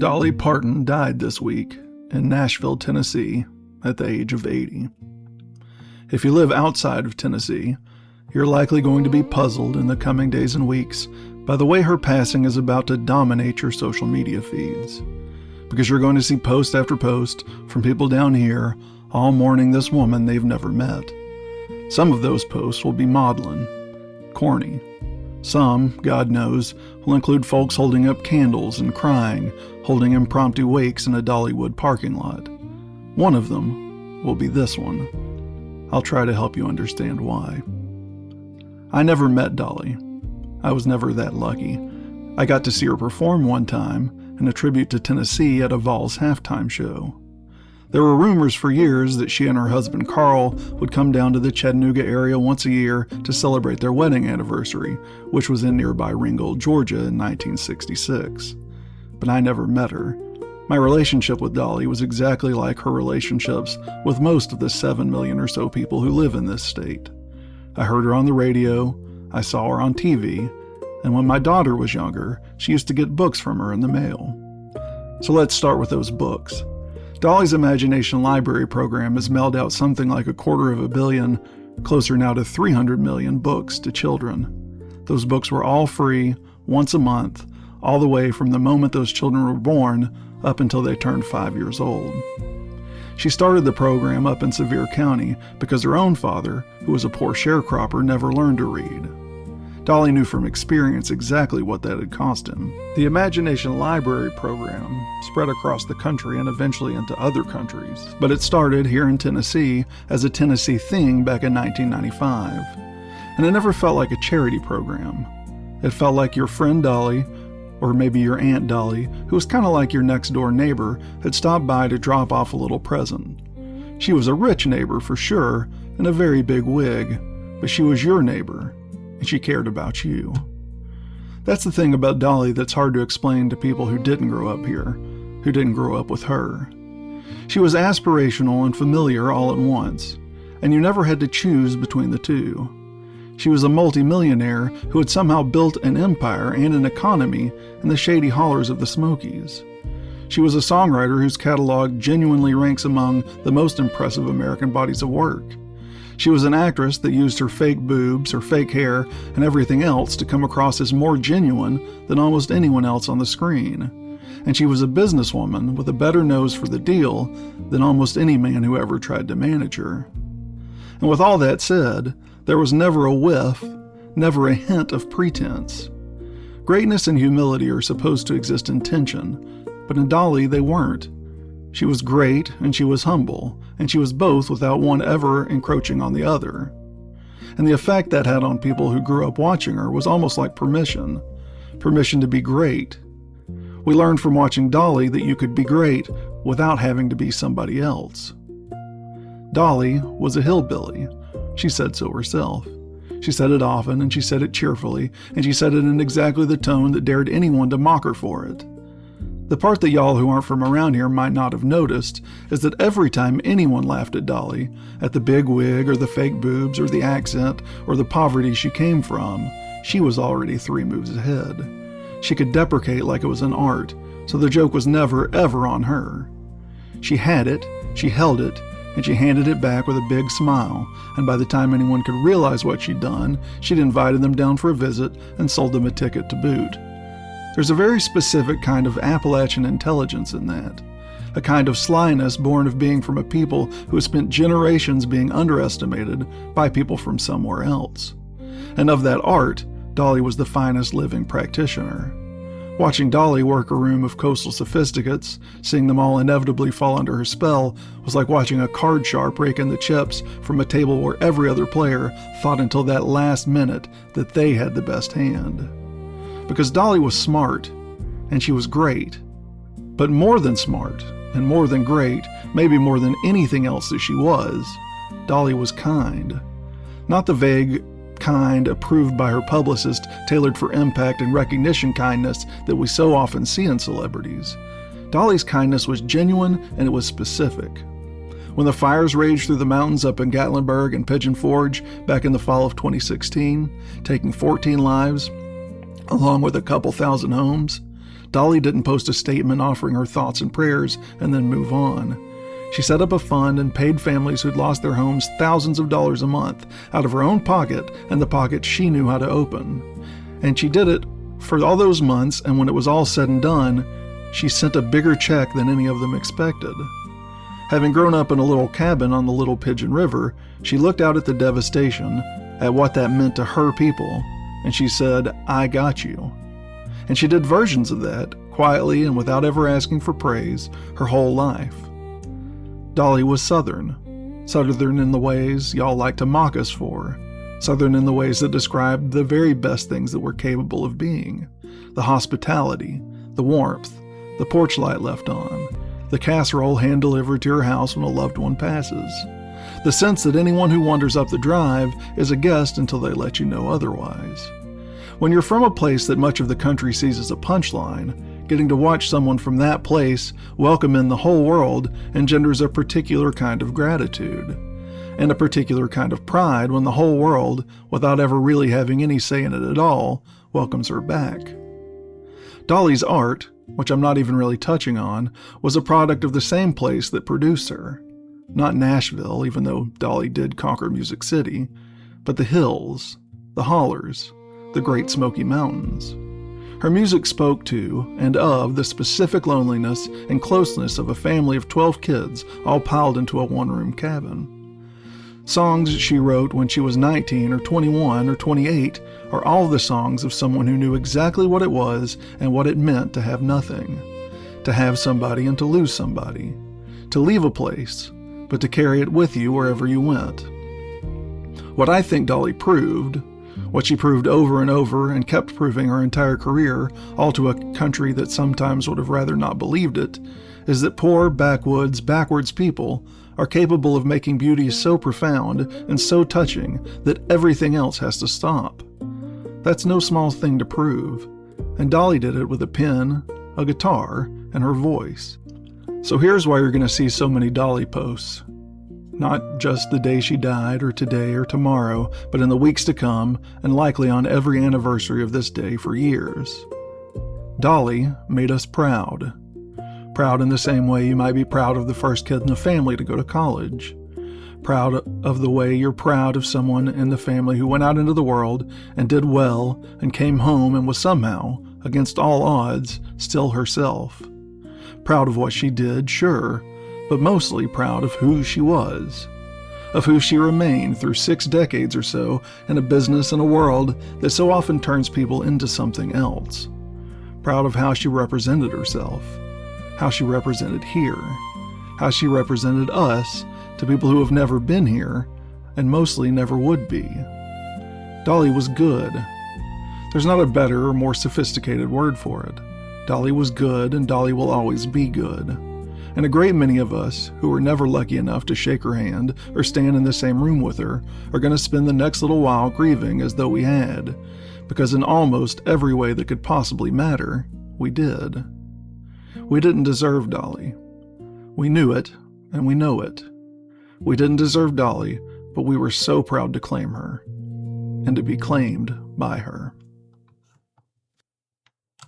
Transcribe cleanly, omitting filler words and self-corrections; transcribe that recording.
Dolly Parton died this week in Nashville, Tennessee, at the age of 80. If you live outside of Tennessee, you're likely going to be puzzled in the coming days and weeks by the way her passing is about to dominate your social media feeds. Because you're going to see post after post from people down here all mourning this woman they've never met. Some of those posts will be maudlin, corny. Some, God knows, will include folks holding up candles and crying, holding impromptu wakes in a Dollywood parking lot. One of them will be this one. I'll try to help you understand why. I never met Dolly. I was never that lucky. I got to see her perform one time in a tribute to Tennessee at a Vols halftime show. There were rumors for years that she and her husband Carl would come down to the Chattanooga area once a year to celebrate their wedding anniversary, which was in nearby Ringgold, Georgia in 1966. But I never met her. My relationship with Dolly was exactly like her relationships with most of the 7 million or so people who live in this state. I heard her on the radio, I saw her on TV, and when my daughter was younger, she used to get books from her in the mail. So let's start with those books. Dolly's Imagination Library program has mailed out something like 250 million, closer now to 300 million books to children. Those books were all free, once a month, all the way from the moment those children were born up until they turned 5 years old. She started the program up in Sevier County because her own father, who was a poor sharecropper, never learned to read. Dolly knew from experience exactly what that had cost him. The Imagination Library program spread across the country and eventually into other countries, but it started here in Tennessee as a Tennessee thing back in 1995. And it never felt like a charity program. It felt like your friend Dolly, or maybe your Aunt Dolly, who was kind of like your next-door neighbor, had stopped by to drop off a little present. She was a rich neighbor for sure, and a very big wig, but she was your neighbor, and she cared about you. That's the thing about Dolly that's hard to explain to people who didn't grow up here, who didn't grow up with her. She was aspirational and familiar all at once, and you never had to choose between the two. She was a multimillionaire who had somehow built an empire and an economy in the shady hollers of the Smokies. She was a songwriter whose catalog genuinely ranks among the most impressive American bodies of work. She was an actress that used her fake boobs, her fake hair, and everything else to come across as more genuine than almost anyone else on the screen. And she was a businesswoman with a better nose for the deal than almost any man who ever tried to manage her. And with all that said, there was never a whiff, never a hint of pretense. Greatness and humility are supposed to exist in tension, but in Dolly they weren't. She was great and she was humble, and she was both without one ever encroaching on the other. And the effect that had on people who grew up watching her was almost like permission to be great. We learned from watching Dolly that you could be great without having to be somebody else. Dolly was a hillbilly. She said so herself. She said it often, and she said it cheerfully, and she said it in exactly the tone that dared anyone to mock her for it. The part that y'all who aren't from around here might not have noticed is that every time anyone laughed at Dolly, at the big wig or the fake boobs or the accent or the poverty she came from, she was already 3 moves ahead. She could deprecate like it was an art, so the joke was never, ever on her. She had it, she held it, and she handed it back with a big smile, and by the time anyone could realize what she'd done, she'd invited them down for a visit and sold them a ticket to boot. There's a very specific kind of Appalachian intelligence in that, a kind of slyness born of being from a people who have spent generations being underestimated by people from somewhere else. And of that art, Dolly was the finest living practitioner. Watching Dolly work a room of coastal sophisticates, seeing them all inevitably fall under her spell, was like watching a card sharp rake in the chips from a table where every other player thought until that last minute that they had the best hand. Because Dolly was smart, and she was great. But more than smart, and more than great, maybe more than anything else that she was, Dolly was kind. Not the vague, kind, approved by her publicist, tailored for impact and recognition kindness that we so often see in celebrities. Dolly's kindness was genuine and it was specific. When the fires raged through the mountains up in Gatlinburg and Pigeon Forge back in the fall of 2016, taking 14 lives, along with a couple thousand homes, Dolly didn't post a statement offering her thoughts and prayers and then move on. She set up a fund and paid families who'd lost their homes thousands of dollars a month out of her own pocket and the pocket she knew how to open. And she did it for all those months, and when it was all said and done, she sent a bigger check than any of them expected. Having grown up in a little cabin on the Little Pigeon River, she looked out at the devastation, at what that meant to her people, and she said, "I got you." And she did versions of that, quietly and without ever asking for praise, her whole life. Dolly was Southern. Southern in the ways y'all like to mock us for. Southern in the ways that describe the very best things that we're capable of being. The hospitality, the warmth, the porch light left on, the casserole hand-delivered to your house when a loved one passes. The sense that anyone who wanders up the drive is a guest until they let you know otherwise. When you're from a place that much of the country sees as a punchline, getting to watch someone from that place welcome in the whole world engenders a particular kind of gratitude, and a particular kind of pride when the whole world, without ever really having any say in it at all, welcomes her back. Dolly's art, which I'm not even really touching on, was a product of the same place that produced her. Not Nashville, even though Dolly did conquer Music City, but the hills, the hollers, the Great Smoky Mountains. Her music spoke to and of the specific loneliness and closeness of a family of 12 kids all piled into a one-room cabin. Songs she wrote when she was 19 or 21 or 28 are all the songs of someone who knew exactly what it was and what it meant to have nothing, to have somebody and to lose somebody, to leave a place, but to carry it with you wherever you went. What I think Dolly proved, what she proved over and over and kept proving her entire career, all to a country that sometimes would have rather not believed it, is that poor, backwards people are capable of making beauty so profound and so touching that everything else has to stop. That's no small thing to prove, and Dolly did it with a pen, a guitar, and her voice. So here's why you're going to see so many Dolly posts. Not just the day she died, or today, or tomorrow, but in the weeks to come, and likely on every anniversary of this day for years. Dolly made us proud. Proud in the same way you might be proud of the first kid in the family to go to college. Proud of the way you're proud of someone in the family who went out into the world and did well and came home and was somehow, against all odds, still herself. Proud of what she did, sure, but mostly proud of who she was, of who she remained through 6 decades or so in a business and a world that so often turns people into something else. Proud of how she represented herself, how she represented here, how she represented us to people who have never been here and mostly never would be. Dolly was good. There's not a better or more sophisticated word for it. Dolly was good, and Dolly will always be good. And a great many of us, who were never lucky enough to shake her hand or stand in the same room with her, are going to spend the next little while grieving as though we had, because in almost every way that could possibly matter, we did. We didn't deserve Dolly. We knew it, and we know it. We didn't deserve Dolly, but we were so proud to claim her, and to be claimed by her.